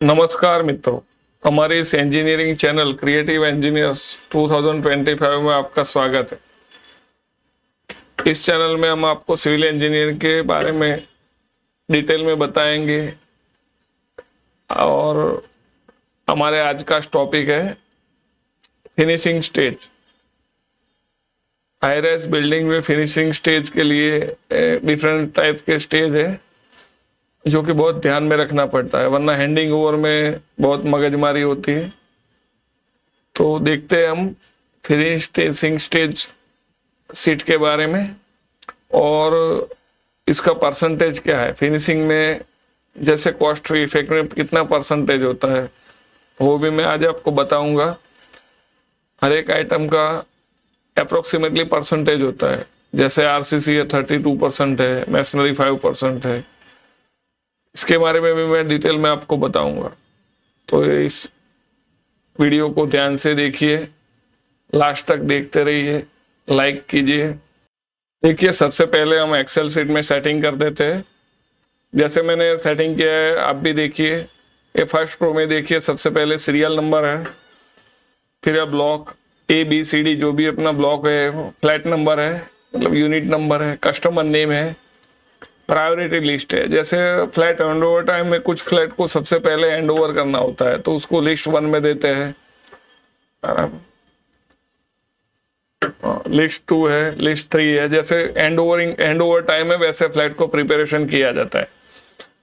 नमस्कार मित्रों, हमारे इस इंजीनियरिंग चैनल क्रिएटिव इंजीनियर्स 2025 में आपका स्वागत है। इस चैनल में हम आपको सिविल इंजीनियरिंग के बारे में डिटेल में बताएंगे और हमारे आज का टॉपिक है finishing stage. High rise building में फिनिशिंग स्टेज के लिए डिफरेंट टाइप के स्टेज है जो कि बहुत ध्यान में रखना पड़ता है, वरना हैंडिंग ओवर में बहुत मगजमारी होती है। तो देखते हैं हम फिनिशिंग स्टेज सीट के बारे में और इसका परसेंटेज क्या है। फिनिशिंग में जैसे कॉस्ट इफेक्ट में कितना परसेंटेज होता है वो भी मैं आज आपको बताऊंगा। हर एक आइटम का अप्रोक्सीमेटली परसेंटेज होता है, जैसे आरसीसी है 32% है, मैसनरी 5% है। इसके बारे में भी मैं डिटेल में आपको बताऊंगा, तो इस वीडियो को ध्यान से देखिए, लास्ट तक देखते रहिए, लाइक कीजिए। देखिए, सबसे पहले हम एक्सेल शीट में सेटिंग कर देते हैं। जैसे मैंने सेटिंग किया है आप भी देखिए। ये फर्स्ट रो में देखिए, सबसे पहले सीरियल नंबर है, फिर ब्लॉक ABCD जो भी अपना ब्लॉक है, फ्लैट नंबर है मतलब यूनिट नंबर है, कस्टमर नेम है, प्रायोरिटी लिस्ट है। जैसे फ्लैट हैंड ओवर टाइम में कुछ फ्लैट को सबसे पहले हैंड ओवर करना होता है तो उसको लिस्ट 1 में देते हैं, लिस्ट 2 है, लिस्ट 3 है। जैसे हैंड ओवर टाइम है वैसे फ्लैट को प्रिपरेशन किया जाता है।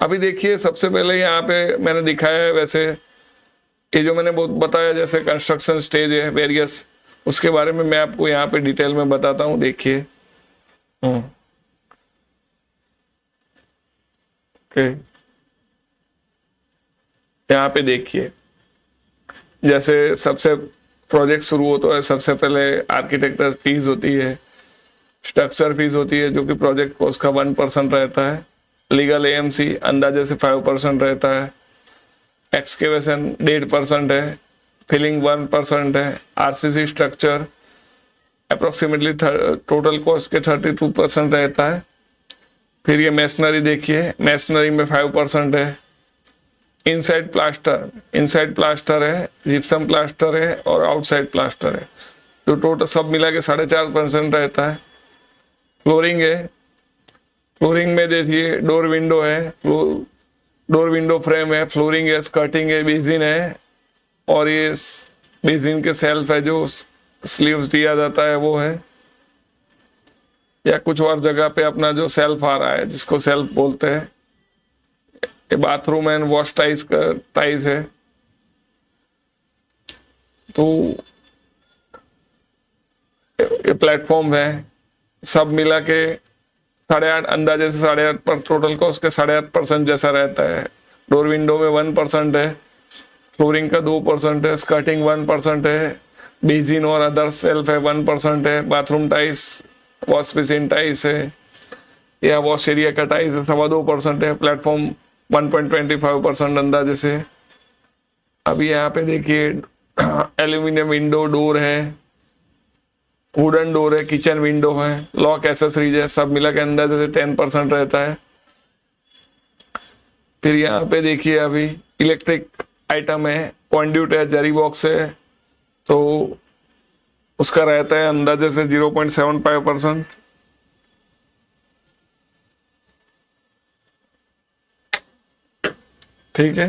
अभी देखिए, सबसे पहले यहाँ पे मैंने दिखाया है, वैसे ये जो मैंने बहुत बताया जैसे कंस्ट्रक्शन स्टेज है वेरियस, उसके बारे में मैं आपको यहाँ पे डिटेल में बताता हूँ। देखिए यहाँ पे देखिए, जैसे सबसे प्रोजेक्ट शुरू होता है सबसे पहले आर्किटेक्चर फीस होती है, स्ट्रक्चर फीस होती है जो कि प्रोजेक्ट कॉस्ट का 1% रहता है, लीगल AMC अंदाजे से 5% रहता है, एक्सकेवेशन 1.5% है, फिलिंग 1% है, RCC structure approximately total cost के 32% रहता है। फिर ये मेसनरी देखिए, मेसनरी में 5% है, इनसाइड प्लास्टर है, जिप्सम प्लास्टर है और आउटसाइड प्लास्टर है, जो टोटल सब मिला के 4.5% रहता है। फ्लोरिंग है, फ्लोरिंग में देखिए डोर विंडो है, डोर विंडो फ्रेम है, फ्लोरिंग है, स्कर्टिंग है, बेसिन है और ये बेसिन के सेल्फ है जो स्लीव्स दिया जाता है वो है, या कुछ और जगह पे अपना जो सेल्फ आ रहा है जिसको सेल्फ बोलते हैं। ये बाथरूम एंड वॉश टाइल्स है। तो ये प्लेटफॉर्म है, सब मिला के 8.5 अंदाजे से 8.5 पर टोटल कॉस्ट के 8.5% जैसा रहता है। डोर विंडो में 1% है, फ्लोरिंग का 2% है, स्कर्टिंग 1% है, बेसिन और अदर सेल्फ है 1% है, bathroom tiles wash basin tiles है या वॉश एरिया का टाइल्स है 2.25% है, प्लेटफॉर्म 1.25% अंदाजे से। अभी यहाँ पे देखिए एल्यूमिनियम विंडो डोर है, वुडन डोर है, किचन विंडो है, लॉक एसेसरीज है, सब मिला के अंदाजे से 10% रहता है। फिर यहाँ पे देखिए अभी इलेक्ट्रिक आइटम है, कॉन्ड्यूट है, जरी बॉक्स है, तो उसका रहता है अंदाजे से 0.75%। ठीक है।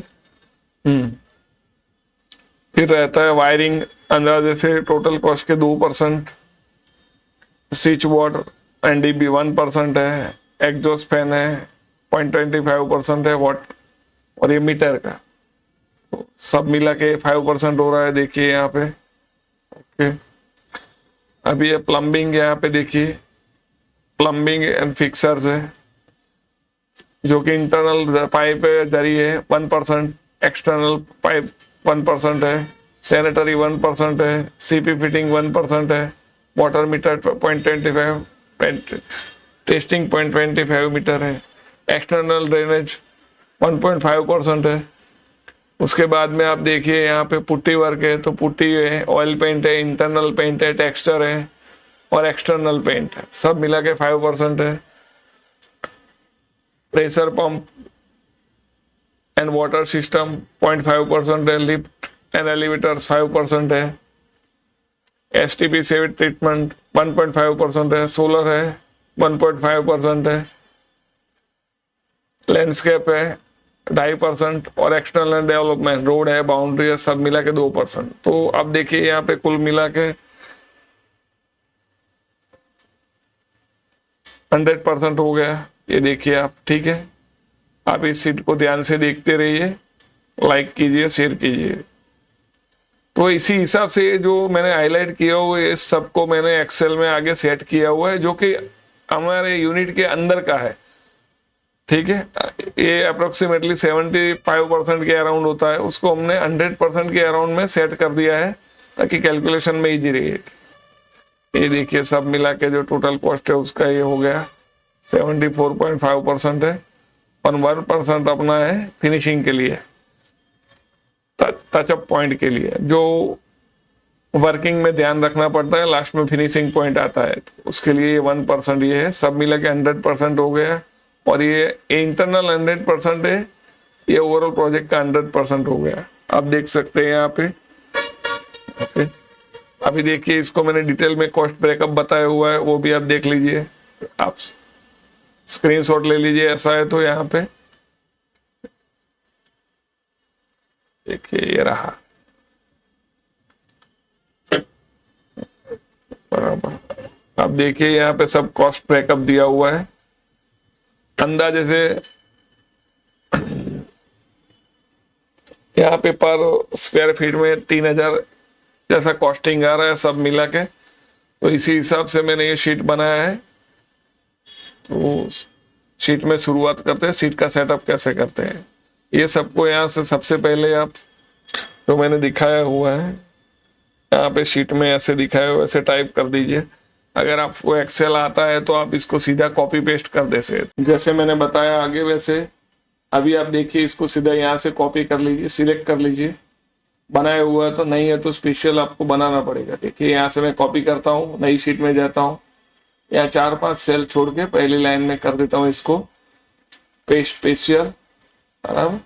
फिर रहता है वायरिंग, अंदाजे से टोटल कॉस्ट के 2%, स्विच बोर्ड NDB 1% है, एग्जॉस्ट फैन है 0.25% है वॉट, और ये मीटर का तो सब मिला के 5% हो रहा है। देखिए यहाँ पे ओके। अभी ये प्लम्बिंग, यहाँ पे देखिए प्लम्बिंग एंड फिक्सर्स है जो कि इंटरनल पाइप जरी है 1%, एक्सटर्नल पाइप 1% है, सैनिटरी 1% है, CP फिटिंग 1% है, वाटर मीटर 0.25, टेस्टिंग 0.25 मीटर है, एक्सटर्नल ड्रेनेज 1.5% है। उसके बाद में आप देखिए यहाँ पे पुट्टी वर्क है, तो पुट्टी है, ऑयल पेंट है, इंटरनल पेंट है, टेक्सचर है और एक्सटर्नल पेंट है, सब मिला के 5% है। Pressure pump and water system 0.5% है, लिफ्ट एंड एलिवेटर्स 5% है, एसटीपी सेवेज ट्रीटमेंट 1.5% है, सोलर है 1.5% है, लैंडस्केप है 2.5% और एक्सटर्नल एंड डेवलपमेंट रोड है, बाउंड्री है, सब मिला के 2%। तो अब देखिए यहाँ पे कुल मिला के 100% हो गया, ये देखिए आप। ठीक है, आप इस सीट को ध्यान से देखते रहिए, लाइक कीजिए, शेयर कीजिए। तो इसी हिसाब से जो मैंने हाईलाइट किया हुआ है, इस सबको मैंने एक्सेल में आगे सेट किया हुआ है, जो कि हमारे यूनिट के अंदर का है। ठीक है, ये अप्रोक्सीमेटली 75% के अराउंड होता है, उसको हमने 100% के अराउंड में सेट कर दिया है ताकि कैलकुलेशन में इजी रहे। ये देखिए सब मिला के जो टोटल कॉस्ट है उसका ये हो गया 74.5% है, और 1% अपना है फिनिशिंग के लिए, टचअप पॉइंट के लिए, जो वर्किंग में ध्यान रखना पड़ता है, लास्ट में फिनिशिंग पॉइंट आता है, तो उसके लिए ये 1% ये है। सब मिला के 100% हो गया, और ये इंटरनल 100% है, ये ओवरऑल प्रोजेक्ट का 100% हो गया। आप देख सकते हैं यहाँ पे। ओके, अभी देखिए इसको मैंने डिटेल में कॉस्ट ब्रेकअप बताया हुआ है, वो भी आप देख लीजिए, आप स्क्रीनशॉट ले लीजिए, ऐसा है तो यहाँ पे देखिए ये रहा बराबर। अब देखिए यहाँ पे सब कॉस्ट ब्रेकअप दिया हुआ है, अंदाजे से यहाँ पे पर स्क्वायर फीट में 3000 जैसा कॉस्टिंग आ रहा है सब मिला के। तो इसी हिसाब से मैंने ये शीट बनाया है। तो शीट में शुरुआत करते हैं, शीट का सेटअप कैसे करते हैं। ये सबको यहाँ से सबसे पहले आप जो मैंने दिखाया हुआ है यहाँ पे शीट में ऐसे दिखाया हुआ वैसे टाइप कर दीजिए। अगर आपको एक्सेल आता है तो आप इसको सीधा कॉपी पेस्ट कर दे से, जैसे मैंने बताया आगे वैसे। अभी आप देखिए इसको सीधा यहाँ से कॉपी कर लीजिए, सिलेक्ट कर लीजिए। बनाया हुआ है तो नहीं है तो स्पेशल आपको बनाना पड़ेगा। देखिए यहाँ से मैं कॉपी करता हूँ, नई शीट में जाता हूँ, यहाँ 4-5 सेल छोड़ के पहली लाइन में कर देता हूँ इसको पेस्ट स्पेशल, बराबर।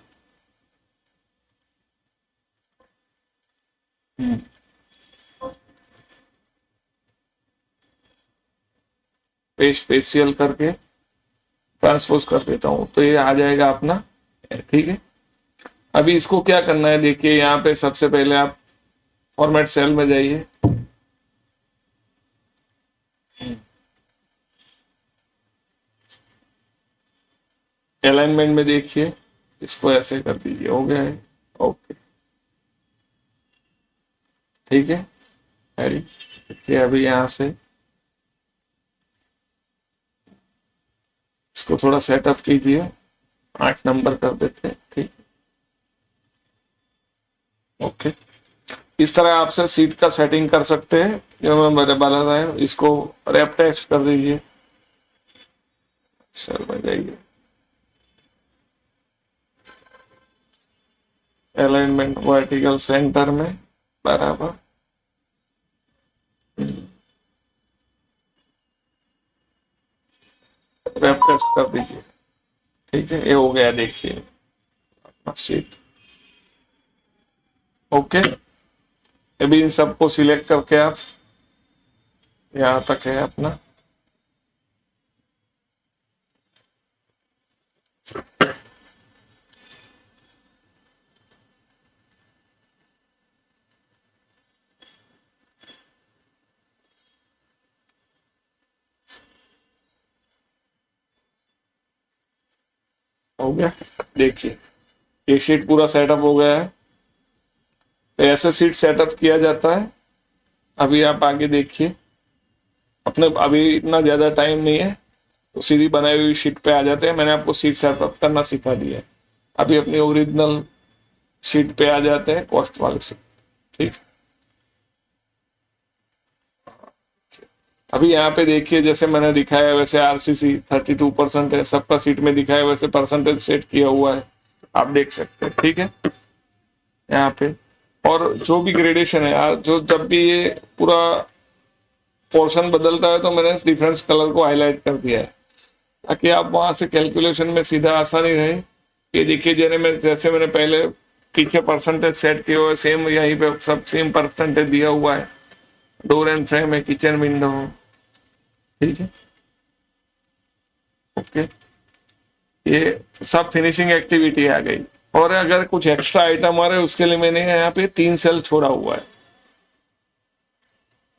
पेस्ट स्पेशल करके ट्रांसपोज कर देता हूँ तो ये आ जाएगा अपना। ठीक है, अभी इसको क्या करना है, देखिए यहाँ पे सबसे पहले आप फॉर्मेट सेल में जाइए, अलाइनमेंट में देखिए इसको ऐसे कर दीजिए, हो गया है। ओके, ठीक है, देखिए अभी यहाँ से इसको थोड़ा सेटअप कीजिए, 8 नंबर कर देते हैं। ठीक, ओके, इस तरह आपसे सीट का सेटिंग कर सकते हैं जो मैं बता रहा है। इसको रैप टेक्स्ट कर दीजिए, सेल में जाइए, अलाइनमेंट वर्टिकल सेंटर में, बराबर। रैप टेक्स्ट कर दीजिए। ठीक है, ये हो गया, देखिए सीट। ओके, अभी इन सबको सिलेक्ट करके आप यहाँ तक है अपना। हो गया, देखिए ये शीट पूरा सेटअप हो गया है। तो ऐसे शीट सेटअप किया जाता है। अभी आप आगे देखिए, अपने अभी इतना ज्यादा टाइम नहीं है तो सीधी बनाई हुई शीट पे आ जाते हैं। मैंने आपको शीट सेटअप करना सिखा दिया है। अभी अपनी ओरिजिनल शीट पे आ जाते हैं, कॉस्ट वाले शीट। ठीक, अभी यहाँ पे देखिए जैसे मैंने दिखाया वैसे आरसीसी 32% है, सबका सीट में दिखाया वैसे परसेंटेज सेट किया हुआ है, आप देख सकते हैं। ठीक है, यहाँ पे और जो भी ग्रेडेशन है, जो जब भी ये पूरा पोर्शन बदलता है तो मैंने डिफरेंस कलर को हाईलाइट कर दिया है ताकि आप वहां से कैलकुलेशन में सीधा आसानी रहे ये देखिए जैसे मैंने पहले पीछे परसेंटेज सेट किया हुआ है, सेम यहीं पे सब सेम परसेंटेज दिया हुआ है। डोर एंड फ्रेम है, किचन विंडो, ठीक है, ओके। ये सब फिनिशिंग एक्टिविटी आ गई। और अगर कुछ एक्स्ट्रा आइटम आ रहे हैं उसके लिए मैंने यहाँ पे 3 सेल छोड़ा हुआ है।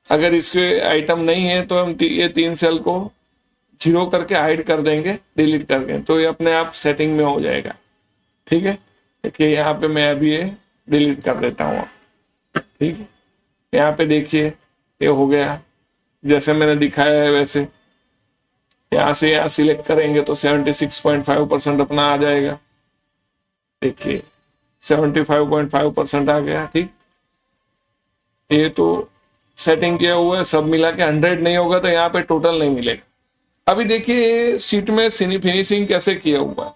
अगर इसके आइटम नहीं है तो हम ये 3 सेल को 0 करके हाइड कर देंगे, डिलीट करके, तो ये अपने आप सेटिंग में हो जाएगा, ठीक है। देखिए यहाँ पे मैं अभी ये डिलीट कर देता हूँ, ठीक है। यहाँ पे देखिए ये हो गया, जैसे मैंने दिखाया है वैसे। यहाँ से यहाँ सिलेक्ट करेंगे तो 76.5% अपना आ जाएगा। देखिए 75.5% आ गया, ठीक। ये तो सेटिंग किया हुआ है, सब मिला के 100 नहीं होगा तो यहाँ पे टोटल नहीं मिलेगा। अभी देखिए शीट में फिनिशिंग कैसे किया हुआ है।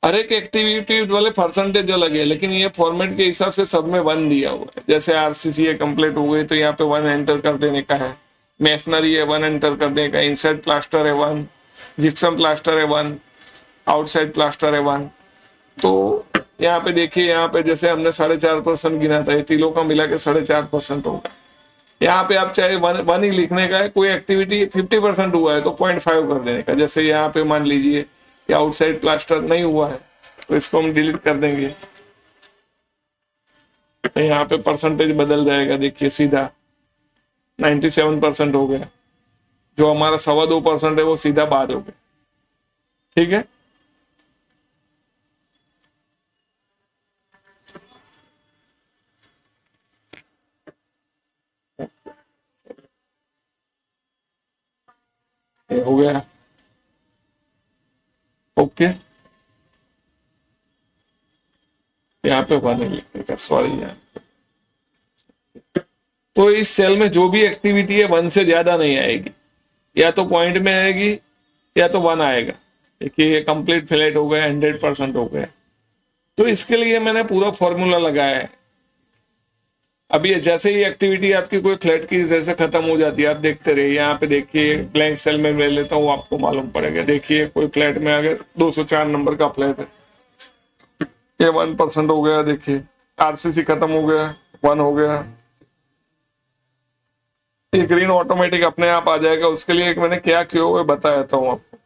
हर एक एक्टिविटी वाले परसेंटेज अलग है, लेकिन ये फॉर्मेट के हिसाब से सब में 1 दिया हुआ है। जैसे आरसीसी कंप्लीट हो गई तो यहाँ पे 1 एंटर कर देने का है, मेसनरी है 1 एंटर कर देने का, इनसाइड प्लास्टर है 1, जिप्सम प्लास्टर है 1, आउटसाइड प्लास्टर है 1। तो यहाँ पे देखिए, यहाँ पे जैसे हमने 4.5% गिना था, ये तीनों का मिला के 4.5% होगा। यहाँ पे आप चाहे 1 ही लिखने का है, कोई एक्टिविटी 50% हुआ है तो 0.5 कर देने का। जैसे यहाँ पे मान लीजिए कि आउटसाइड प्लास्टर नहीं हुआ है तो इसको हम डिलीट कर देंगे, तो यहाँ पे परसेंटेज बदल जाएगा। देखिए सीधा 97% हो गया, जो हमारा 2.25% है वो सीधा बाद हो गया, ठीक है। ये हो गया, ओके। यहाँ पे 1 लिखने का, सॉरी यार। तो इस सेल में जो भी एक्टिविटी है 1 से ज्यादा नहीं आएगी, या तो पॉइंट में आएगी या तो 1 आएगा। देखिए ये कंप्लीट फ्लैट हो गया, 100% हो गया। तो इसके लिए मैंने पूरा फॉर्मूला लगाया है। अभी जैसे ही एक्टिविटी आपकी कोई फ्लैट की जैसे खत्म हो जाती है, आप देखते रहिए। यहाँ पे देखिए ब्लैंक सेल में ले लेता हूँ, आपको मालूम पड़ेगा। देखिए कोई फ्लैट में अगर 204 नंबर का फ्लैट है, ये 1% हो गया। देखिए आरसीसी खत्म हो गया, 1 हो गया। ये ग्रीन ऑटोमेटिक अपने आप आ जाएगा। उसके लिए एक मैंने क्या किया हुआ बता देता हूँ आपको।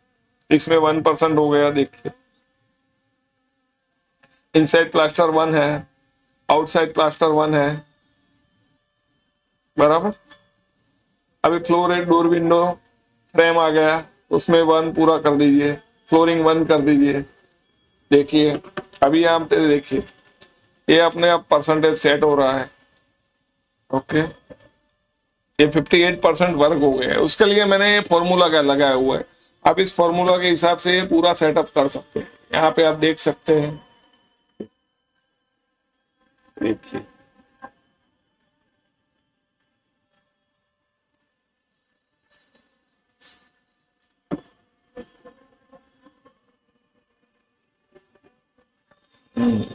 इसमें 1% हो गया, देखिए इनसाइड प्लास्टर 1 है, आउटसाइड प्लास्टर 1 है, बराबर। अभी floor rate door window frame आ गया, उसमें 1 पूरा कर दीजिए, फ्लोरिंग 1 कर दीजिए। देखिए अभी यहाँ पे देखिए ये अपने आप परसेंटेज सेट हो रहा है, ओके। ये 58% वर्क हो गया है। उसके लिए मैंने ये फॉर्मूला का लगाया हुआ है। आप इस फॉर्मूला के हिसाब से ये पूरा सेटअप कर सकते हैं। यहाँ पे आप देख सकते हैं, देखिए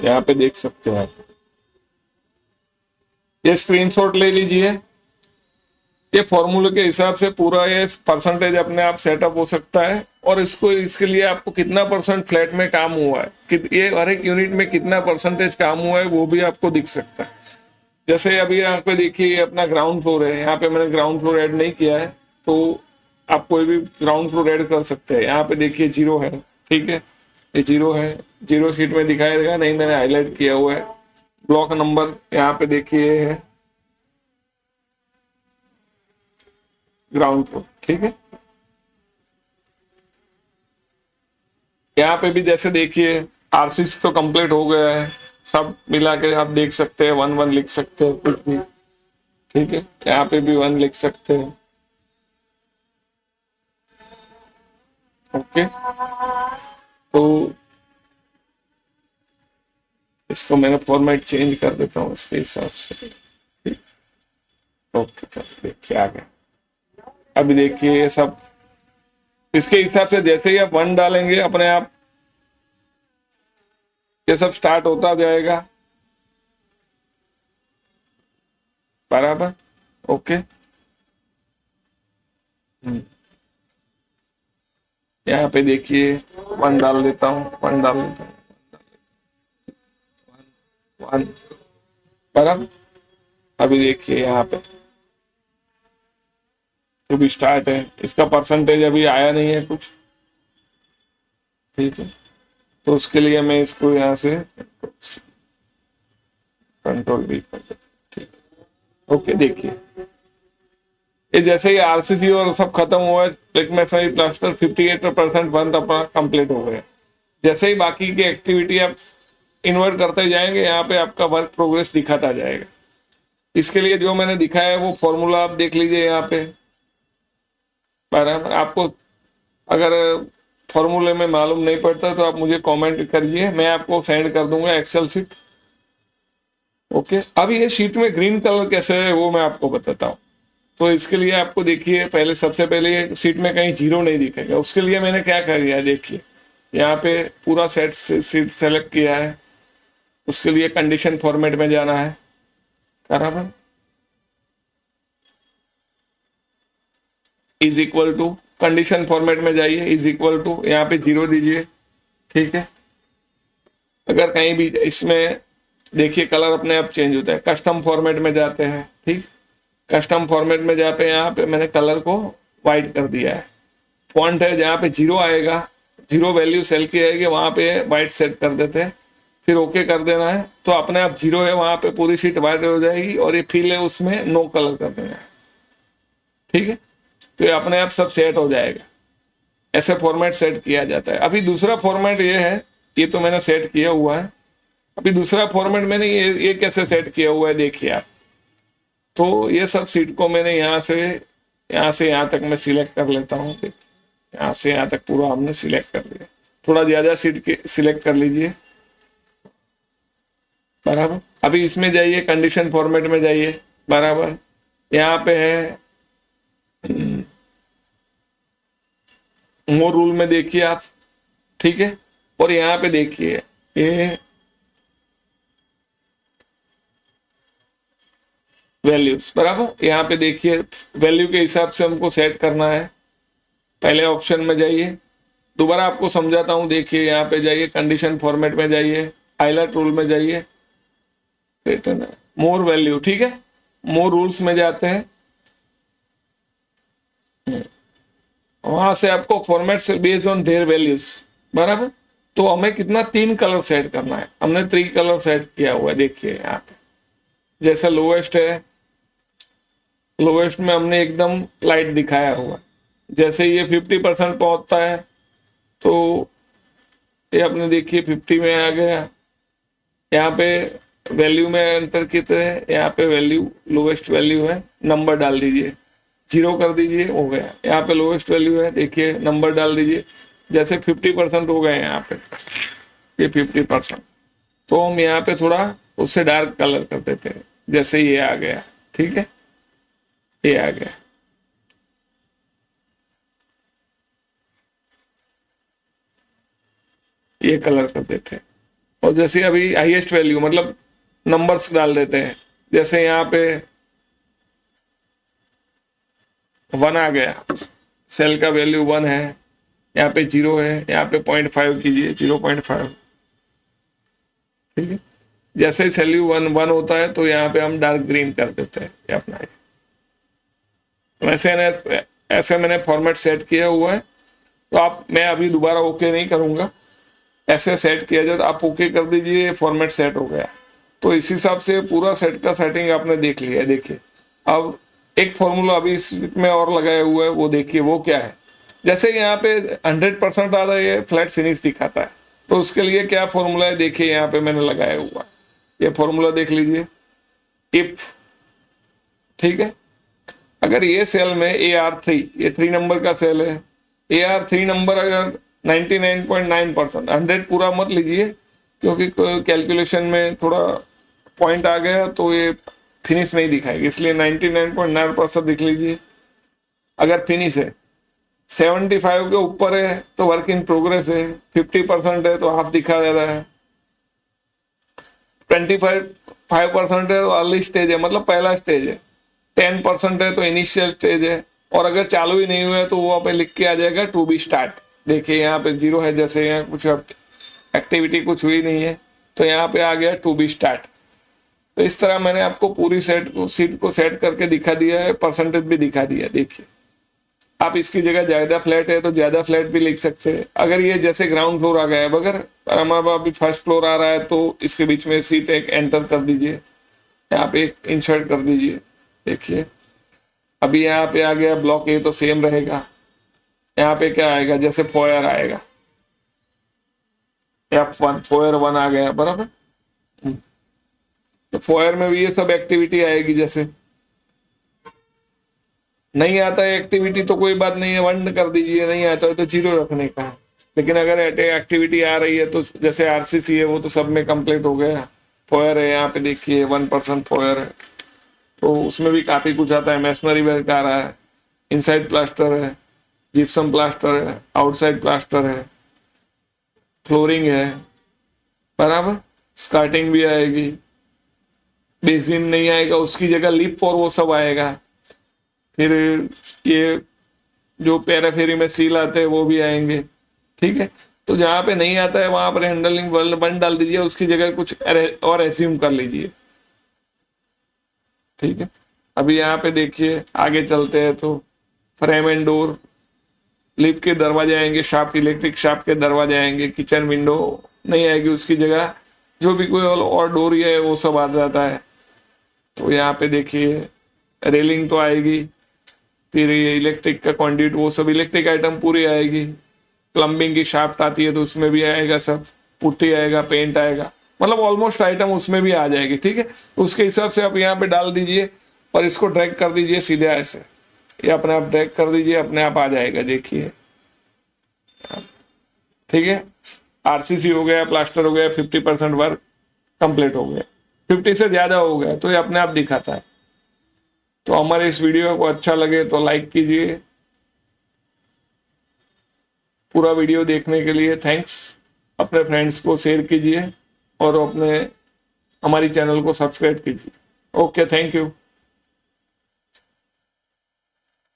यहाँ पे देख सकते हैं आप। ये स्क्रीनशॉट ले लीजिए। ये फॉर्मूले के हिसाब से पूरा ये परसेंटेज अपने आप सेटअप हो सकता है। और इसके लिए आपको कितना परसेंट फ्लैट में काम हुआ है, ये हर एक यूनिट में कितना परसेंटेज काम हुआ है, वो भी आपको दिख सकता है। जैसे अभी यहाँ पे देखिए अपना ग्राउंड फ्लोर है, यहाँ पे मैंने ग्राउंड फ्लोर ऐड नहीं किया है, तो आप कोई भी ग्राउंड फ्लोर ऐड कर सकते हैं। यहाँ पे देखिए 0 है, ठीक है, ये 0 है। 0 शीट में दिखाई देगा नहीं, मैंने हाईलाइट किया हुआ है। ब्लॉक नंबर यहाँ पे देखिए है ग्राउंड फ्लोर, ठीक है। यहाँ पे भी जैसे देखिए आरसीसी तो कंप्लीट हो गया है, सब मिला के आप देख सकते हैं। 1 लिख सकते हैं कुछ भी, ठीक है। यहाँ पे भी 1 लिख सकते हैं, ओके। तो इसको मैंने फॉर्मेट चेंज कर देता हूँ इसके हिसाब से, ठीक, ओके। चलो देखिए आ गया। अभी देखिए ये सब इसके हिसाब से जैसे ही आप 1 डालेंगे अपने आप ये सब स्टार्ट होता जाएगा, बराबर, ओके। यहाँ पे देखिए 1 डाल देता हूँ, 1 डाल देता हूँ। 1 बराबर। अभी देखिए यहाँ पे जो भी स्टार्ट है इसका परसेंटेज अभी आया नहीं है कुछ, ठीक है। तो उसके लिए मैं इसको यहाँ से कंट्रोल भी कर देता हूं, ठीक है। ओके, देखिए ये जैसे ही आरसीसी और सब खत्म हुआ है, प्लेट मैसनरी प्लास्टर 58% वर्क अपना कंप्लीट हो गया। जैसे ही बाकी की एक्टिविटी आप इन्वर्ट करते जाएंगे, यहाँ पे आपका वर्क प्रोग्रेस दिखाता जाएगा। इसके लिए जो मैंने दिखाया है वो फॉर्मूला आप देख लीजिए यहाँ पे, बराबर। आपको अगर फॉर्मूले में मालूम नहीं पड़ता तो आप मुझे कमेंट करिए, मैं आपको सेंड कर दूंगा एक्सेल शीट। ओके, अभी ये शीट में ग्रीन कलर कैसे है वो मैं आपको बताता हूँ। तो इसके लिए आपको देखिए, पहले सबसे पहले शीट में कहीं जीरो नहीं दिखेगा, उसके लिए मैंने क्या कर दिया है, देखिए यहाँ पे पूरा सेट शीट सेलेक्ट किया है। उसके लिए कंडीशन फॉर्मेट में जाना है, बराबर। Is equal to condition format में जाइए, इज इक्वल टू यहाँ पे 0 दीजिए, ठीक है। अगर कहीं भी इसमें देखिए कलर अपने आप चेंज होता है, कस्टम फॉर्मेट में जाते हैं, ठीक। कस्टम फॉर्मेट में जाते हैं, यहाँ पे मैंने कलर को वाइट कर दिया है। फॉन्ट है जहाँ पे 0 आएगा, 0 वैल्यू सेल की आएगी, वहां पे वाइट सेट कर देते हैं, फिर ओके कर देना है। तो अपने आप 0 है, वहां पे पूरी शीट वाइट हो जाएगी, और ये फिल है उसमें नो कलर कर देना है, ठीक है। तो ये अपने आप सब सेट हो जाएगा। ऐसे फॉर्मेट सेट किया जाता है। अभी दूसरा फॉर्मेट ये है, ये तो मैंने सेट किया हुआ है। अभी दूसरा फॉर्मेट मैंने ये कैसे सेट किया हुआ है, देखिए आप। तो ये सब सीट को मैंने यहाँ से यहाँ तक मैं सिलेक्ट कर लेता हूँ। यहाँ से यहाँ तक पूरा हमने सिलेक्ट कर लिया। थोड़ा ज्यादा सीट के सिलेक्ट कर लीजिए, बराबर। अभी इसमें जाइए, कंडीशन फॉर्मेट में जाइए, बराबर। यहाँ पे है मोर रूल में देखिए आप, ठीक है। और यहाँ पे देखिए ये वैल्यूज, बराबर। यहाँ पे देखिए वैल्यू के हिसाब से हमको सेट करना है। पहले ऑप्शन में जाइए, दोबारा आपको समझाता हूं। देखिए यहाँ पे जाइए, कंडीशन फॉर्मेट में जाइए, हाईलाइट रूल में जाइए, मोर वैल्यू, ठीक है। मोर रूल्स में जाते हैं, वहां से आपको फॉर्मेट से बेस्ड ऑन देयर वैल्यूज, बराबर। तो हमें कितना 3 कलर सेट करना है, हमने 3 कलर सेट किया हुआ है। देखिए यहाँ पे जैसा लोवेस्ट है, लोवेस्ट में हमने एकदम लाइट दिखाया हुआ। जैसे ये 50% पहुंचता है तो ये अपने देखिए 50 में आ गया। यहाँ पे वैल्यू में एंटर किए, यहाँ पे वैल्यू लोवेस्ट वैल्यू है, नंबर डाल दीजिए, 0 कर दीजिए, हो गया। यहाँ पे लोवेस्ट वैल्यू है, देखिए नंबर डाल दीजिए। जैसे 50% हो गए यहाँ पे, ये 50%, तो हम यहाँ पे थोड़ा उससे डार्क कलर कर देते हैं। जैसे ये आ गया, ठीक है, ये आ गया। ये कलर कर देते हैं। और जैसे अभी हाईएस्ट वैल्यू मतलब नंबर्स डाल देते हैं। जैसे यहाँ पे 1 आ गया, सेल का वैल्यू 1 है, यहाँ पे 0 है, यहाँ पे 0.5 कीजिए, 0.5, ठीक है। जैसे ही वैल्यू 1 होता है तो यहाँ पे हम डार्क ग्रीन कर देते हैं, ये अपना है। ऐसे मैंने फॉर्मेट सेट किया हुआ है। तो आप, मैं अभी दोबारा ओके नहीं करूंगा, ऐसे सेट किया जाए तो आप ओके कर दीजिए, फॉर्मेट सेट हो गया। तो इस हिसाब से पूरा सेट का सेटिंग आपने देख लिया है। देखिए अब एक फॉर्मूला अभी इसमें और लगाया हुआ है, वो देखिए वो क्या है। जैसे यहाँ पे 100% आ रहा है, फ्लैट फिनिश दिखाता है, तो उसके लिए क्या फॉर्मूला है, देखिए यहाँ पे मैंने लगाया हुआ, ये फॉर्मूला देख लीजिए, इफ, ठीक है। अगर ये सेल में AR3, ये 3 नंबर का सेल है, AR3 नंबर अगर 99.9%, 100 पूरा मत लीजिए क्योंकि कैलकुलेशन में थोड़ा पॉइंट आ गया तो ये फिनिश नहीं दिखाएगी, इसलिए 99.9% दिख लीजिए। अगर फिनिश है 75 के ऊपर है तो वर्क इन प्रोग्रेस है, 50% है तो हाफ दिखा जा रहा है, 25% है तो अर्ली स्टेज है, मतलब पहला स्टेज है, 10% है तो इनिशियल स्टेज है, और अगर चालू ही नहीं हुआ है तो वो पे लिख के आ जाएगा टू बी स्टार्ट। देखिए यहाँ पे 0 है, जैसे यहाँ कुछ एक्टिविटी कुछ हुई नहीं है तो यहाँ पे आ गया टू बी स्टार्ट। तो इस तरह मैंने आपको पूरी सीट को सेट करके दिखा दिया है, परसेंटेज भी दिखा दिया। देखिए आप इसकी जगह ज्यादा फ्लैट है तो ज्यादा फ्लैट भी लिख सकते हैं। अगर ये जैसे ग्राउंड फ्लोर आ गया है, अगर हमारा अभी फर्स्ट फ्लोर आ रहा है तो इसके बीच में सीट एक एंटर कर दीजिए, यहाँ पे एक इंसर्ट कर दीजिए। देखिए अभी यहाँ पे आ गया ब्लॉक ए तो सेम रहेगा। यहाँ पे क्या आएगा, जैसे फोयर आएगा, F1 फोयर 1 आ गया बराबर। तो फोयर में भी ये सब एक्टिविटी आएगी। जैसे नहीं आता है एक्टिविटी तो कोई बात नहीं है, 1 कर दीजिए, नहीं आता है तो 0 रखने का है। लेकिन अगर एक्टिविटी आ रही है तो जैसे आरसीसी है वो तो सब में कंप्लीट हो गया। फोयर है, यहाँ पे देखिए 1% फोयर है, तो उसमें भी काफी कुछ आता है। मैसनरी वर्क आ रहा है, इनसाइड प्लास्टर है, जिप्सम प्लास्टर है, आउटसाइड प्लास्टर है, फ्लोरिंग है बराबर, स्कार्टिंग भी आएगी, बेसिन नहीं आएगा उसकी जगह लिप और वो सब आएगा। फिर ये जो पैराफेरी में सील आते हैं वो भी आएंगे। ठीक है, तो जहां पे नहीं आता है वहां पर हैंडलिंग बंद डाल दीजिए, उसकी जगह कुछ और एज्यूम कर लीजिए। ठीक है, अभी यहाँ पे देखिए आगे चलते हैं तो फ्रेम एंड डोर, लिफ्ट के दरवाजे आएंगे, शाफ्ट इलेक्ट्रिक शाफ्ट के दरवाजे आएंगे, किचन विंडो नहीं आएगी, उसकी जगह जो भी कोई और डोर है वो सब आ जाता है। तो यहाँ पे देखिए रेलिंग तो आएगी, फिर ये इलेक्ट्रिक का कंड्यूट वो सब इलेक्ट्रिक आइटम पूरी आएगी। प्लम्बिंग की शाफ्ट आती है तो उसमें भी आएगा सब, पुट्टी आएगा, पेंट आएगा, मतलब ऑलमोस्ट आइटम उसमें भी आ जाएगी। ठीक है, उसके हिसाब से आप यहाँ पे डाल दीजिए और इसको ड्रैग कर दीजिए सीधे ऐसे, ये अपने आप ड्रैग कर दीजिए, अपने आप आ जाएगा। देखिए ठीक है, आरसीसी हो गया, प्लास्टर हो गया, 50% वर्क कंप्लीट हो गया, 50 से ज्यादा हो गया तो ये अपने आप दिखाता है। तो हमारे इस वीडियो को अच्छा लगे तो लाइक कीजिए। पूरा वीडियो देखने के लिए थैंक्स। अपने फ्रेंड्स को शेयर कीजिए और अपने हमारी चैनल को सब्सक्राइब कीजिए। Okay, thank you.